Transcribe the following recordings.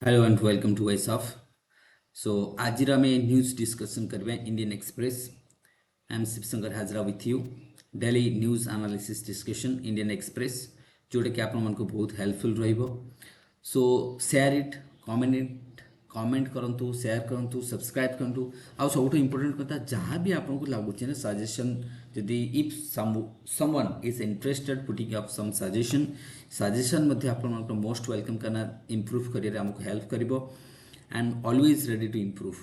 Hello and welcome to Voice of. So, आज आम news discussion करबे Indian Express. I am Shivshankar Hazra with you. Daily news analysis discussion Indian Express जोटा कि आपण को बहुत हेल्पफुल रहिबो. सो शेयर इट, कमेंट करंतु, शेयर करंतु, सब्सक्राइब करंतु. आ सबुठ इंपोर्टेंट कथा जहाँ भी आपको लगुच ना सजेशन जदि if someone is interested putting up some suggestion मध्ये आपण मोस्ट वेलकम करना इम्प्रूव करियर हमको हेल्प करिवो and always ready to improve.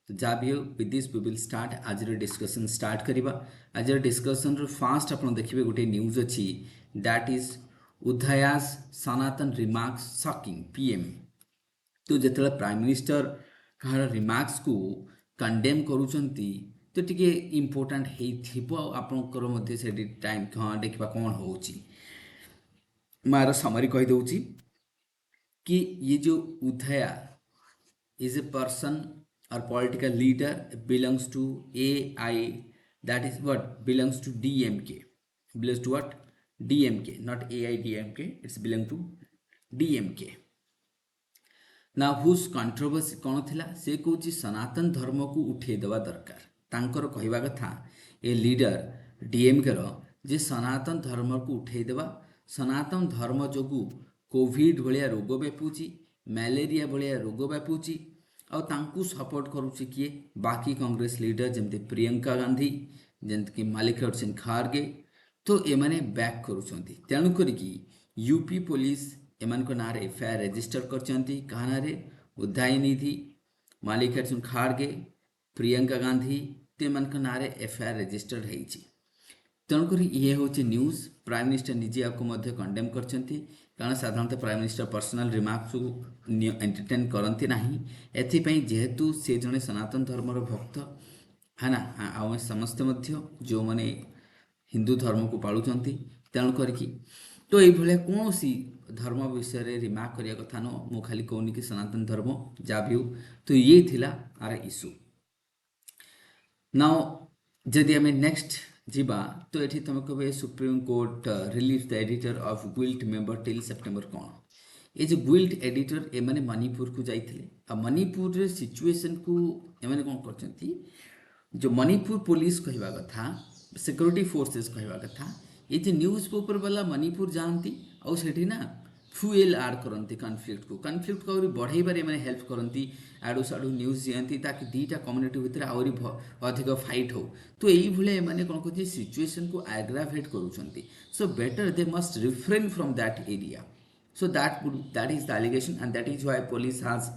तो जहाँ भी हो with this we will start आज डिस्कसन स्टार्ट करवा. आज डिस्कसन फास्ट आप देखिए गोटे न्यूज अच्छी दैट इज उदयास सनातन रिमार्क्स शॉकिंग पीएम. तो जिते प्राइम मिनिस्टर कहार रिमार्क्स को कंडेम करुँच तो टी इम्पोर्टाट होकर से टाइम हाँ देखा कौन हो मार समरी कहीदे कि ये जो उदया is a person or political leader belongs to AI, that is what belongs to DMK, belongs to what DMK, not AIDMK, it's belong to DMK. now whose controversy कौन थिला से कहूँ सनातन धर्म को उठे देवा दरकार. तांकर कहवा कथा ए लीडर डीएमके रो जे सनातन धर्म को उठे देवा. सनातन धर्म जोगु कोविड भलिया रोग व्यापुची, मैलेरिया भलिया रोग व्यापुची और तांकु सपोर्ट करुच्ची किए बाकी कांग्रेस लीडर जमती प्रियंका गांधी जमती मल्लिकार्जुन खारगे. तो एमाने बैक करुछंती. तेणु करिकी यूपी पुलिस एमान को नारे एफआईआर रजिस्टर करचंती. कहा नारे उदयनिधि, मल्लिकार्जुन खारगे, प्रियंका गांधी तेमान को नारे एफआईआर रजिस्टर होईची. तेणुक ये हूँ न्यूज. प्राइम मिनिस्टर निजे आपको कंडेम करचंती कारण साधारणतः प्राइम मिनिस्टर पर्सनल रिमार्क्स को एंटरटेन करती ना. एथिपाई जेहेतु से जड़े सनातन धर्मर भक्त है ना, आम समस्ते जो मैंने हिंदू धर्म को पालुंट तेणु करके तो ये कौन सी धर्म विषय रिमार्क करने कथा न मु खाली कहूनी कि सनातन धर्म जहाँ भी हो. तो ये थिला आर इश्यू. नाउ जदि आम नेक्स्ट जीवा तो ये तुम कहे supreme court release the editor of guilt member till September. कौन ये जो गिल्ट एडिटर एमाने मणिपुर को जाइए आ मणिपुर सिचुएशन को एमाने कौन करछंती जो मणिपुर पुलिस कहवा कथा सिक्योरिटी फोर्सेस कहवा कथा ये जो न्यूज पेपर वाला मणिपुर जाती और सेठी ना फ्यूएल आड करती कन्फ्लिक्ट को बढ़ाइबारे मैंने हेल्प करती. आड़ू साड़ू न्यूज दिखती ताकि दीटा कम्युनिटी भितर आहरी अधिक फाइट हो. तो ये मैंने कौन कहते सिचुएशन को एग्रावेट करुँच. So better they must refrain from that area. So that is the allegation and that is why police has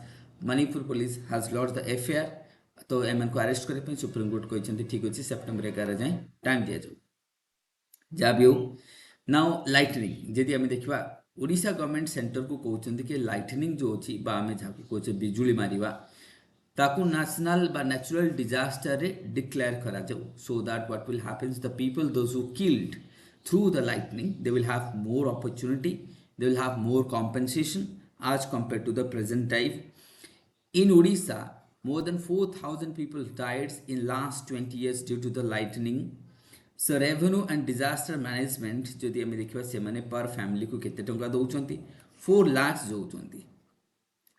Manipur police has launch the FIR. तो एम को अरेस्ट करने सुप्रीम कोर्ट कहते ठीक अच्छे सेप्टेम्बर 11 जाए टाइम दि जाऊ. जहाँ भी हो नाउ लाइटनिंग जदि आम देखा ओडिशा गवर्नमेंट सेंटर को कहते कि लाइटनिंग जो अच्छी आम जहाँ कहे बिजुली मारिबा ताकू नेशनल बा नेचुरल डिजास्टर रे डिक्लेयर करा जाऊ. So that what will happens the people those who killed through the lightning they will have more opportunity, they will have more compensation as compared to the present time. In Odisha, more than 4,000 people died in last 20 years due to the lightning. So revenue and disaster management जदि आम देखा से मैंने पर family को केते टंका दौरान 4 लाख दौरान.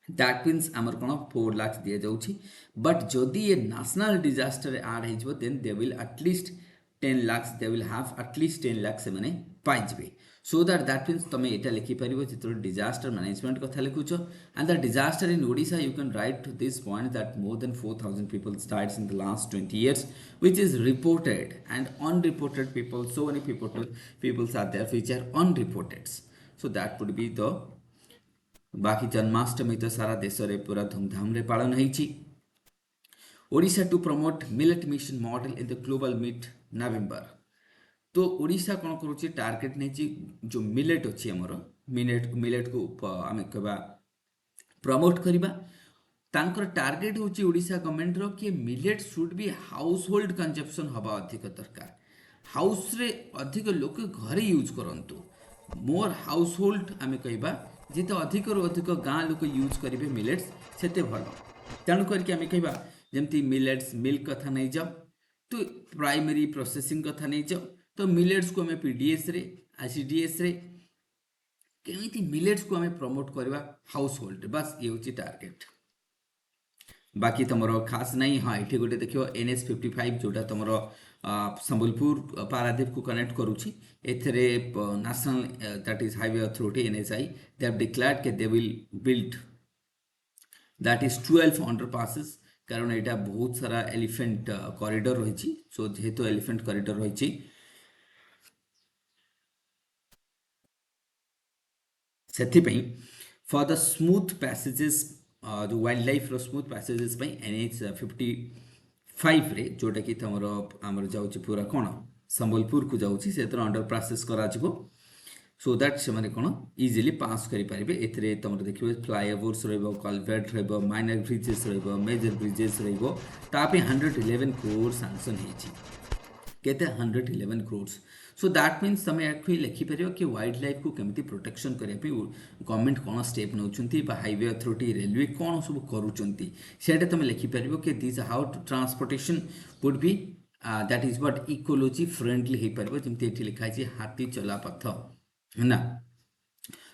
दैट मीन्स आमर कौन 4 लाख दि जाऊँगी. बट जदि ये नेशनल डिजास्टर आड हो then they will at least 10 lakhs, they will have at least 10 lakhs से मैंने पाइबे. सो दैट मीन्स तुम यहाँ लिखिपर जो डिजास्टर मैनेजमेंट कथा लिखुच and the disaster in Odisha you can write to this point that more than 4,000 people died in the last 20 years which is reported, and unreported people, so many people are there which are unreported. So that would be the बाकी जन्माष्टमी तो सारा देश रे पूरा धूमधाम रे पालन होइछि. Odisha to promote millet mission model in the global meet November. तो ओडिशा कौन करुच्ची टार्गेट नहीं जो मिलेट अच्छी आमर मिलेट को आम कह प्रमोट करवा. तांकर टार्गेट होची ओडिशा गवर्नमेंट रो कि millet should be house hold consumption हवा अधिक दरकार. हाउस रे अधिक लोक घरे यूज करंतु. मोर हाउस होल्ड आम कहवा जिते अधिक रु अधिक गाँ लोक यूज करेंगे मिलेट्स सेते भल. तेणु करके आम कहवा जमती मिलेट्स मिल्क कथा नहीं जाओ तो प्राइमरी प्रोसेसिंग कथा नहीं जाओ तो मिलेट्स को आम पीडीएस रे आईसीडीएस रे केमिति मिलेट्स को आम प्रमोट करवा हाउस होल्ड बस ये हूँ टार्गेट बाकी तुम खास नहीं हाँ ये गोटे देख NH55 जोटा तुम संबलपुर पारादीप को कनेक्ट करुच्ची एथेरे national that is highway authority NHAI they have declared के they will build that is 12 underpasses कारण यहाँ बहुत सारा एलिफेंट कॉरिडोर रही सो जेहेतु एलिफेंट कॉरिडोर रही से फॉर द स्मूथ पैसेजेस जो wild life smooth passages NH55 रे जोटा कि तुम आमर जाऊँ पूरा कौन संबलपुर को जाऊँगी से अंडर पासेस करा सो दैट से कौन इजिली पास करेंगे एथे तुम देखिए फ्लाईओवर्स रलभेट राइनर ब्रिजेस रेजर ब्रिजेस रही 111 crore सैंक्शन होते 111 crores सो दैट मीन्स तुम या लिखिपर कि वाइल्ड लाइफ को केमी प्रोटेक्शन करने गवर्नमेंट कौन स्टेप नौ हाईवे अथॉरिटी रेलवे कौन सब करुँचा तुम लिखिपर कि this how transportation would be that is what ecology friendly हो पार जमी लिखाई हाथी चला पथ है ना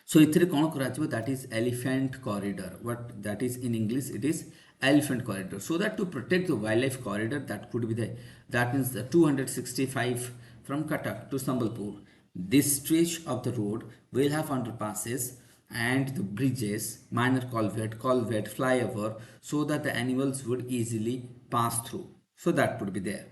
सो इथे कौन करा that is elephant corridor what that is in English it is elephant corridor so that to protect the wildlife corridor that could be there that means the 265 from Cuttack to Sambalpur this stretch of the road will have underpasses and the bridges minor culvert flyover so that the animals would easily pass through so that would be there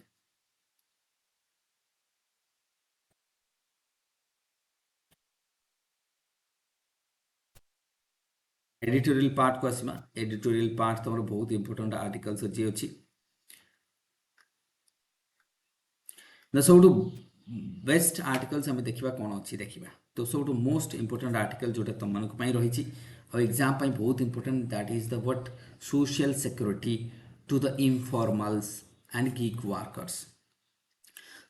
editorial part को आसमा editorial part तुम बहुत important articles जी अच्छी सब best articles आम देखा कौन अच्छी देखा तो सब मोस्ट इंपोर्टेंट आर्टिकल जोटा तुम मानक रही और एग्जाम बहुत important that is the what social security to the informals and gig workers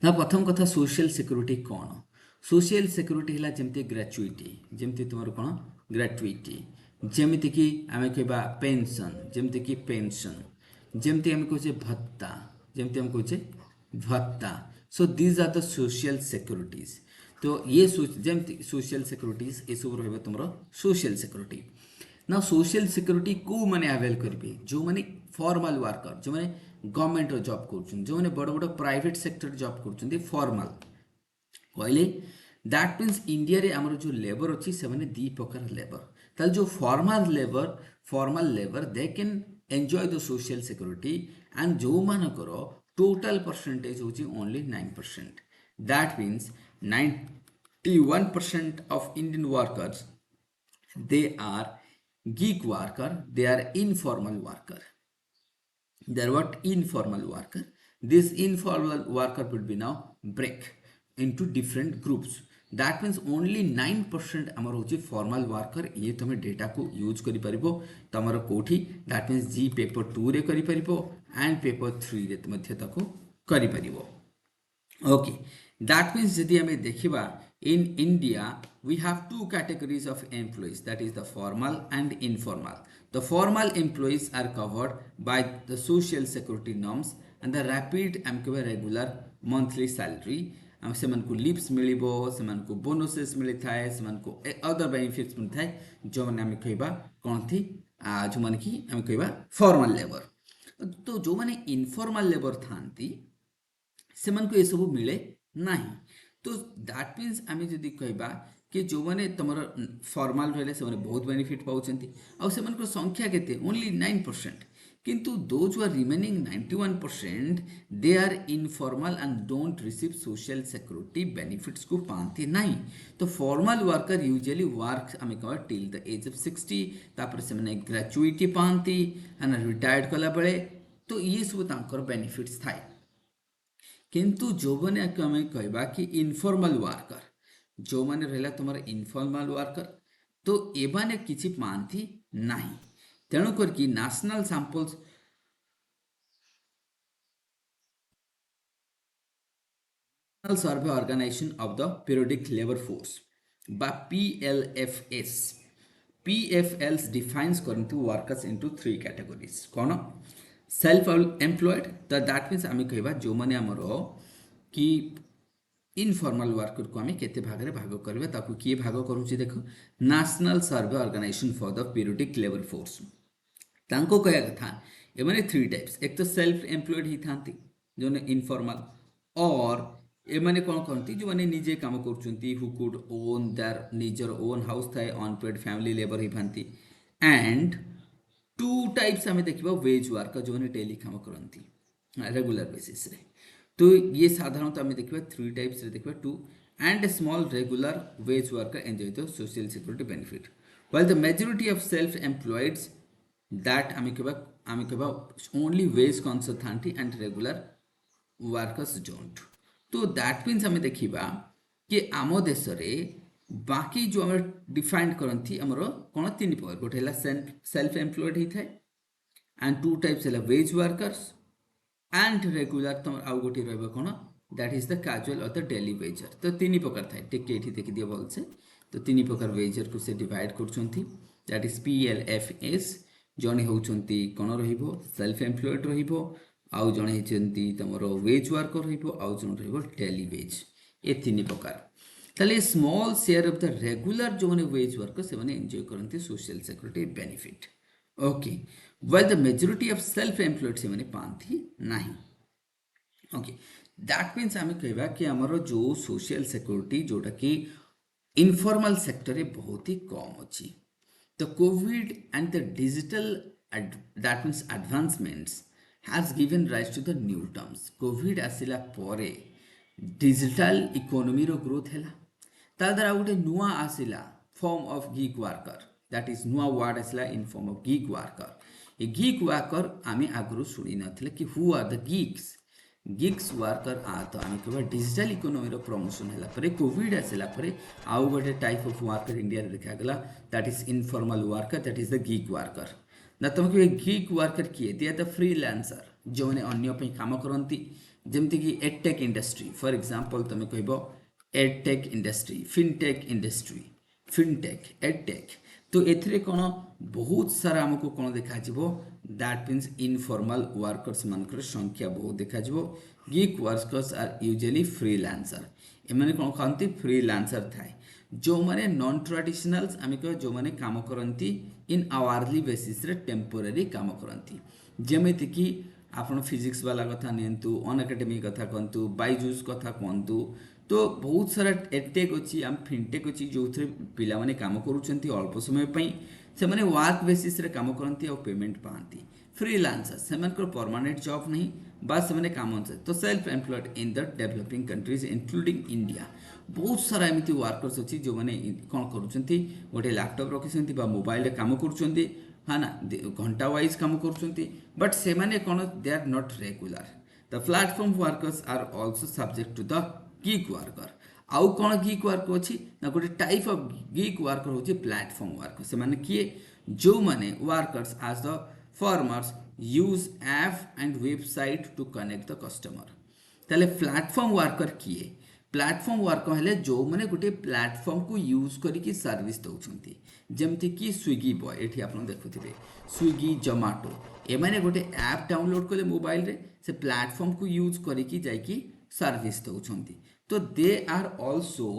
ना प्रथम कथा सोशल सिक्योरिटी कौन सोशल सिक्योरिटी है जमती ग्रेचुइटी जमती तुम कौन ग्रेचुइटी जमीक आम कह पेंशन जमीक पेंशन जमती आम कहे भत्ता जमती आम कहे भत्ता so these are the social securities तो ये जमती सोशल सिक्योरिटीज ये सब रहा तुम सोशल सिक्योरिटी ना सोशल सिक्योरिटी को मैंने अवेल करेंगे जो मैंने फॉर्मल वर्कर जो मैंने गवर्नमेंट जॉब कर जो मैंने बड़ बड़ प्राइवेट सेक्टर जॉब कर फॉर्मल कहले दैट मीन्स इंडिया रे आमर जो लेबर अच्छी से दी प्रकार लेबर ताल जो formal labour they can enjoy the social security and जो मानकर टोटल परसेंटेज होची only 9% that means 91% of Indian workers they are gig worker they are informal worker they are what informal worker this informal worker would be now break into different groups that means only 9% आमर होची formal worker ये तुम data को use करि परिबो तमर कोठी that means ji paper 2 रे करि परिबो एंड पेपर 3 रे मध्य तको करि परिबो ओके दैट मीन्स यदि हमें देखिबा in India we have two categories of employees that is the formal and informal the formal employees are covered by the social security norms and the rapid and regular monthly salary से lips मिल से bonuses मिली थाए से other benefits मिल थाए जो मैंने आम कह कौन थी जो मैंने कि आम कह फॉर्मल लेबर तो जो मैंने इनफॉर्मल लेबर था से ये सब मिले ना तो दैट मीन्स आम जदि कहबा कि जो मैंने तुम फॉर्मल रहे से बहुत बेनिफिट पाँच और संख्या के ओनली 9% किंतु those who are remaining 91% they are informal and don't receive social security benefits को पाती नहीं तो फॉर्मल वर्कर यूजुअली वर्क आम कह टिल द एज ऑफ 60 तापर से ग्रेचुइटी पाती रिटायर्ड कला बेले तो ये सब बेनिफिट्स थाए किंतु जो मैंने आम कहबा कि इनफॉर्मल वर्कर जो मैंने रहा तुम इनफॉर्मल वर्कर तो एमाने किछि पाती नहीं तेणु करके national samples survey organisation of the periodic labour force बा PLFS PFLs डिफाइन्स करंतु वर्कर्स इनटू 3 कैटेगरीज कौन सेल्फ एम्प्लॉयड तो दैट मीन्स आम कहबा जो मैंने आमर कि इनफॉर्मल वर्कर को आम केते भाग में भाग करवा ताकू किए भाग करुच्ची देख national survey organisation for the periodic labour force तांको कहया कथा एमाने थ्री टाइप्स एक तो सेल्फ एम्प्लॉयड ही थांती जो इनफॉर्मल और एमाने कौन करती जो माने निजे काम करचुंती हु कुड ओन देयर निजर ओन हाउस थाए अनपेड फैमिली लेबर ही थांती एंड टू टाइप्स आम देखा वेज वर्कर जो डेली काम करती रेगुलर बेसिस रे तो ये साधारणतः आम देखा थ्री टाइप्स देखा to and small regular wage worker enjoy the social security benefit while the majority of self-employed that आम कहबा only wage consultant and regular workers don't तो दैट मीन्स आम देखा कि आम देश में बाकी जो आम डिफाइन करती आमर कौन तीन प्रकार गोटे है सेल्फ एम्प्लॉयड होता है एंड टू टाइप्स है वेज वर्कर्स एंड रेगुलर तुम आउ गोटे रहा दैट इज द कैजुअल और द डेली वेजर तो तीन प्रकार थाए टिके ये देखिए भलसे तो तीन प्रकार वेजर को से डिवाइड कर दैट इज PLFS जड़े होती कौन रेल्फ एम्प्लॉयड रउ जड़े होती तुम वेज वर्कर रउ जन डेली वेज ये तीन प्रकार ताले small share of the regular जो मैंने वेज वर्कर से मैंने एंजॉय करते social security benefit okay well the majority of self employed से मैंने पाती नहीं ओके दैट मीन्स आम कहवा कि आमर जो सोशल सिक्योरिटी जोटा कि इनफॉर्मल सेक्टर रे बहुत ही कम अच्छी तो covid and the digital that means advancements has given rise to the new terms covid आसिला परे डिजिटल इकोनॉमी रो ग्रोथ हैला ता द्वारा गोटे नुआ आसिला form of gig worker that is नुआ वर्ड आसिला in form of gig worker ये गीक वर्कर आम आगु शुणी नथिले कि who are the gigs worker आ तो आम केवल डिजिटल इकोनॉमी रो प्रमोशन हैला परे कोविड आसिला परे आउ गोटे टाइप ऑफ वर्कर इंडिया रे देखा गला that is informal worker that is the gig worker ना तुमको गीक वर्कर किए दे आर द फ्रीलांसर जो मैंने अन्य पे काम करती जमती कि एडटेक इंडस्ट्री फॉर एग्जांपल तुम कह एडटेक इंडस्ट्री फिनटेक एडटेक तो एथिरे कौन बहुत सारा आमको कौन देखा दैट मीन्स इनफॉर्मल वर्कर्स मानकर संख्या बहुत देखा gig workers are usually freelancer एमाने कौन खाती फ्रीलांसर थाए जो माने नॉन ट्रेडिशनल्स आम कह जो माने काम करती इन आवारली बेसिस रे टेम्पोरारी काम करती जमीती कि आपन फिजिक्स वाला कथा नियंतु अनएकाडेमी कथा कहतु बाइजूस कथा कहतु तो बहुत सारा एडटेक अच्छी आम फिनटेक अच्छी जो थे पिला माने काम करुँच अल्प समय से माने वर्क बेसिस रे काम करती और पेमेंट पाती फ्रीलांसर से परमानेंट जॉब नहीं बस से काम तो self employed in the developing countries including India बहुत सारा एमती वर्कर्स अच्छी जो मैंने कौन करुँच गोटे लैपटॉप रखिंट मोबाइल काम करुँच हाँ ना घंटा वाइज काम करुँच बट से माने कौन they are not regular the platform workers are also subject to the gig worker आउ कौन गीक वर्कर अच्छी ना गोटे टाइप ऑफ गीक वर्कर होची प्लेटफॉर्म वर्कर से माने किए जो माने workers as the farmers use app and website to connect the customer ताले प्लेटफॉर्म वर्कर किए प्लेटफॉर्म वर्कर हेले जो माने गोटे प्लेटफॉर्म को यूज करके सर्विस दउछंती जेमती कि स्विगी बॉय एठी आपण देखुथिबे स्विगी जोमाटो एमाने गोटे ऐप डाउनलोड कले मोबाइल रे से प्लेटफॉर्म को यूज करके जाइकी सर्विस दउछंती तो they are also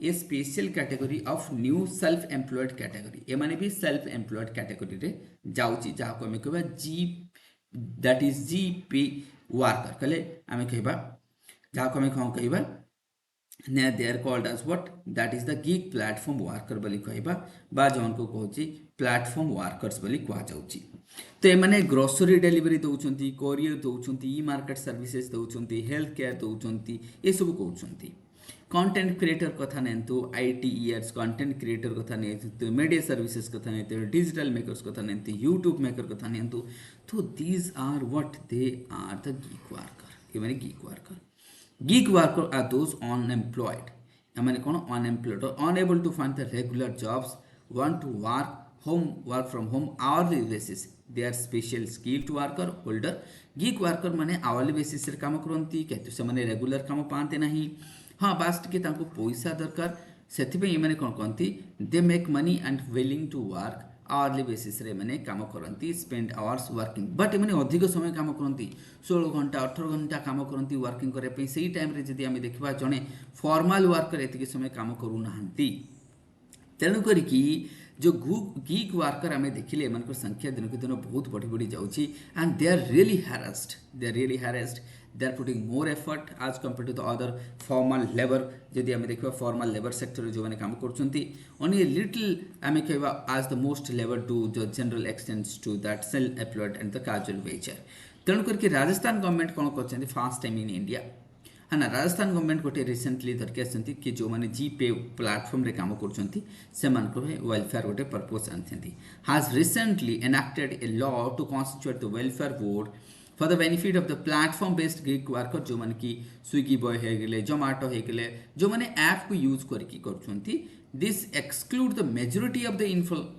a special category of new self employed category एमाने भी सेल्फ एम्प्लॉयड कैटेगरी रे जाउची जाको हमें कहबा जी दैट इज जीपी वर्कर कले हमें कहबा जाको हमें कहबा they are called as what that is the gig platform worker बोली कहबा बा जौन को कहूची प्लेटफॉर्म वर्कर्स बोली कह जाउची तो एमाने ग्रोसरी डिलीवरी दउचंती कोरियर दउचंती ई मार्केट सर्विसेज दउचंती हेल्थ केयर दउचंती ये सब कहउचंती कंटेंट क्रिएटर कथा नेंतु ITers कंटेंट क्रिएटर कथा नेंतु मीडिया सर्विसेज कथा नेंतु डिजिटल मेकर्स कथा नेंतु यूट्यूब मेकर कथा नेंतु तो these are what they are the gig worker एमाने gig worker Gig worker are those unemployed. I mean, unemployed or unable to find the regular jobs, want to work from home hourly basis. They are special skilled worker holder. Gig worker माने hourly basis रे काम करती कहते से माने regular काम पाते नहीं हाँ बास टिके तांको पैसा दरकार सेथिबे ये माने कोन कहती they make money and willing to work hourly basis रे माने काम करती स्पेंड आवर्स वर्किंग बट एमने अधिक समय काम करती 16 घंटा 18 घंटा काम करती वर्किंग करने से टाइम जदि आम देखा जड़े फॉर्मल वर्कर एतिक समय काम करूना तेणु करिकी जो गीग वर्कर आम देखिले एम संख्या दिन को दिन बहुत बढ़ी बढ़ी जाऊँगी and they are really harassed they are putting more effort आज compare to the other formal labour जदि आम देखा फॉर्मल लेबर सेक्टर जो मैंने काम कर लिटिल आम कह आज the most labour to the general extends to that self employed and the casual wager तेणु करके राजस्थान गवर्नमेंट कौन कर फास्ट टाइम इन इंडिया हाँ ना राजस्थान गवर्नमेंट गोटे रिसेंटली धरके आसती कि जो मैंने जीपे प्लाटफर्म रे काम कर वेलफेयर गोटे पर्पज आनी has recently enacted a law to constitute the welfare board for the benefit of the platform based gig worker जो मैंने कि स्विगी बॉय हो गए जोमाटो हो गए जो मैंने ऐप को यूज करके कर this exclude the majority of the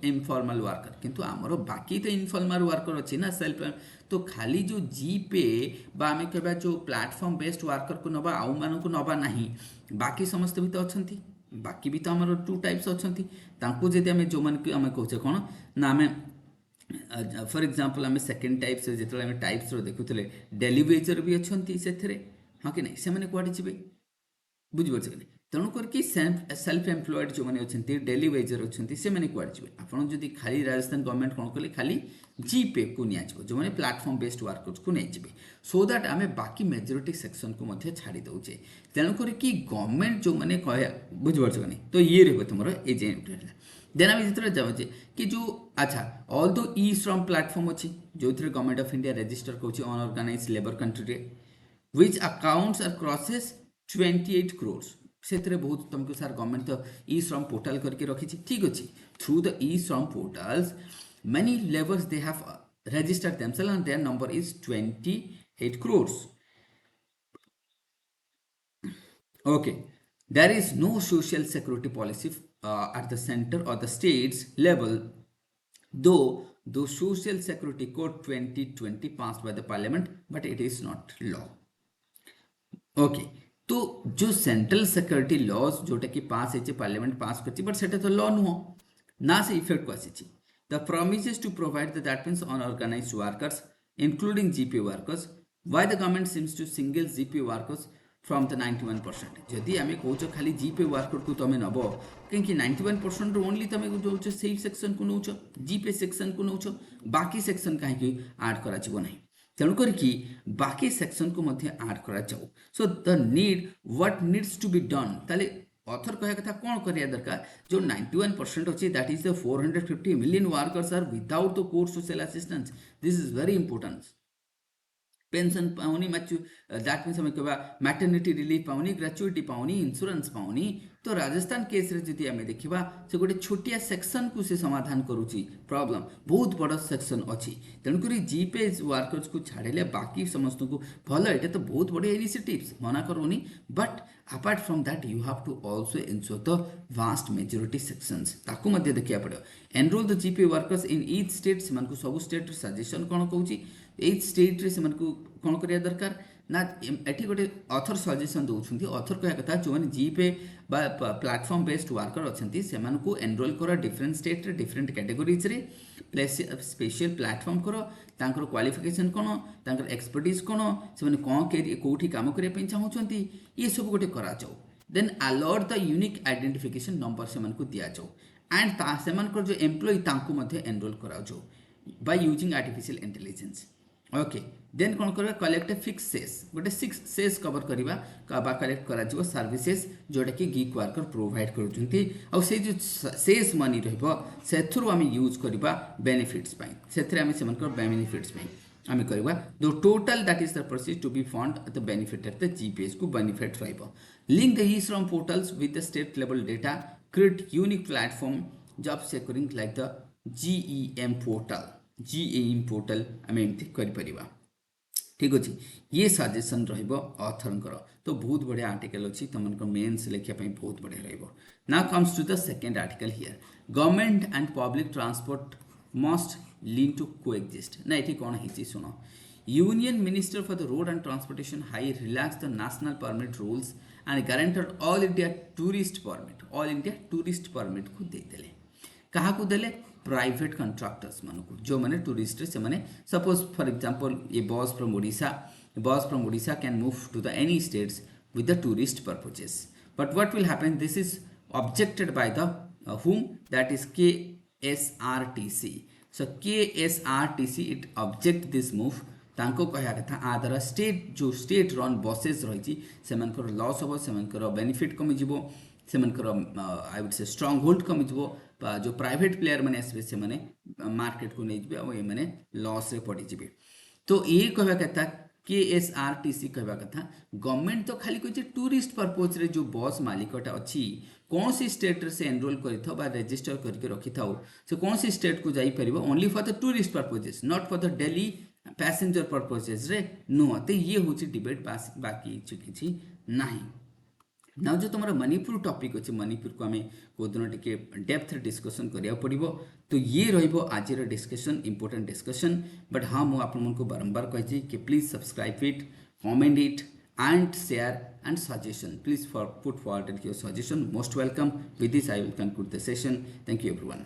informal worker किंतु आमर बाकी तो इनफॉर्मल वर्कर अच्छी ना सेल्फ तो खाली जो जीपे बा आम कह जो प्लाटफॉर्म बेस्ड वर्कर को नवा आउ मान को नवा ना बाकी समस्त भी तो अच्छा बाकी भी तो आम टू टाइप्स अच्छा जदि आम जो मैंने आम कहे कौन ना आम फॉर एग्जांपल आम सेकेंड टाइप्स जो आम टाइप्स देखुले डेलीवेजर भी अच्छा से हाँ कि नहीं से कौटे जी बुझीपार कि नहीं तेणु करके सेल्फ एम्प्लॉयड जो मैंने अच्छा डेली वेजर अच्छा से मैंने कौन जी आपड़ जब खाली राजस्थान गवर्नमेंट कौन कले खाली जीपे को नियाजिब जो मैंने प्लाटफॉर्म बेस्ड वर्कर्स को नहीं जाए सो दैट आम बाकी मेजोरिटी सेक्शन को छाड़ी दौचे तेणु करके गवर्नमेंट जो मैंने कह बुझीपार कि नहीं तो ये रही तुम एजेंट देन आम जो जाऊे कि जो अच्छा ऑल दो ई श्रम प्लाटफॉर्म अच्छी जो गवर्नमेंट ऑफ इंडिया रजिस्टर कर unorganised labour country which accounts are crosses 28 crores से बहुत तुमको सार गवर्नमेंट तो ई श्रम पोर्टाल करके रखी ठीक अच्छे थ्रू द ई श्रम portals many labours they have registered themselves and their number is 28 crores. Okay, there is no social security policy at the center or the states level, though the social security code 2020 passed by the parliament, but it is not law. Okay, तो जो central security laws जोटा कि पास है parliament पास कर but सेटा तो law नुह ना से इफेक्ट को आसी the promises to provide the that means unorganised workers including gig workers why the government seems to single gig workers from the 91% जदि आम कौच खाली जीपे वर्कर को तुम नब कहीं 91% ओनली तुम जो से सेक्शन को नौ जीपे सेक्शन को नौ बाकी सेक्शन कहीं आड करा नहीं तेणु करके बाकी सेक्शन को आड करा जाऊ so the need what needs to be done ताले ऑथर कह कथा कौन करिया दरकार जो 91% अच्छी that is the 450 million workers are without the core social assistance this is very important pension पाऊनी दैट मीन्स आम कह मैटर्निटी रिलीफ पाऊनी ग्रेचुइटी पाऊनी इंश्योरेंस पाऊनी तो राजस्थान केस रे जदि आम देखा से गोटे छोटिया सेक्शन को से समाधान करुच्ची प्रॉब्लम बहुत बड़ सेक्शन अच्छी तेणुक जीपे वर्कर्स को छाड़े बाकी समस्त को भल ये तो बहुत बढ़िया इनिशिएटिव्स मना करूनी but apart from that you have to also ensure the vast majority sections ताकू मध्य देखा पड़ो enrol the gig workers in each state से सब स्टेट सजेशन कौन कौन एच स्टेट रे कौन करिया दरकार ना एटी गोटे ऑथर सजेशन दौरान ऑथर कह कथा जो मैंने जीपे प्लाटफॉर्म बेस्ड वर्कर अच्छा से एनरोल कर डिफरेंट स्टेट रे डिफरेंट कैटेगोरीज रे स्पेशल प्लाटफॉर्म कर क्वालिफिकेशन कौन तांकर एक्सपर्टीज कौन से कौन कौटी काम करने चाहते ये सब गोटे करा then allot the unique identification number से दि जाऊ एंड से जो एम्प्लॉय एनरोल करा by using artificial intelligence okay then कौन कर कलेक्ट फिक्स सेस गोटे 6 सेस कवर करवा कलेक्ट कर सर्विसेस जोटा कि गिग वर्कर प्रोवाइड कर जो सेस मनी रही यूज करवा बेनिफिट्स से बेनिफिट्स आम करवा the total that is the proceed to be fund the benefit at the gigs को बेनिफिट लिंक द ई श्रम portals with the state level data create unique platform job securing like the GEM portal आम एमती कर ठीक अच्छे ये suggestion rather तो बहुत बढ़िया आर्टिकल अच्छी तुम मेन्स लिखापी बहुत बढ़िया रहा comes to the second article here government and public transport must lean to coexist ना ये कौन है शुण union minister for the road and transportation हाई relax the national permit rules and guaranteed all India tourist permit को देदेले क्या देले प्राइवेट कंट्राक्टर्स मानक जो मैंने टूरिस्ट से मैंने सपोज फॉर एग्जांपल ये bus from Odisha can move to the any states with the tourist purposes, but what will happen, this is objected by the whom, that is KSRTC. So KSRTC it object this move, तांको कहया कथा आ द्वारा state जो state run buses रही सेमानकर loss हम सेमानकर benefit कमी जीवो सेमानकर I would say strong hold कमी जीवो जो प्राइवेट प्लेयर माने आसबे से माने मार्केट को नहीं जीवे आ ये माने लॉस रे पड़ी जीवे। तो ये कहया कथा KSRTC कहवा कथा गवर्नमेंट तो खाली कह टूरिस्ट पर्पज रे जो बस मालिकटा अच्छी कौन सी स्टेट से एनरोल कर रजिस्टर करके रखी था से कौन सी स्टेट को जाई परिबो only for the tourist purposes not for the daily passenger purposes रे नो। तो ये हूँ डिबेट बाकी किसी नहीं ना जो तुम मणिपुर टॉपिक अच्छे मणिपुर को आम कौदिन टे डेप्थ डिस्कसन करा पड़ो। तो ये रज डिस्कसन इंपोर्टेंट डिस्कसन बट हाँ मुझे आपको बारंबार कही कि please subscribe it comment it and share and suggestion please for put forward your suggestion most welcome. With this I will conclude the session. Thank you everyone.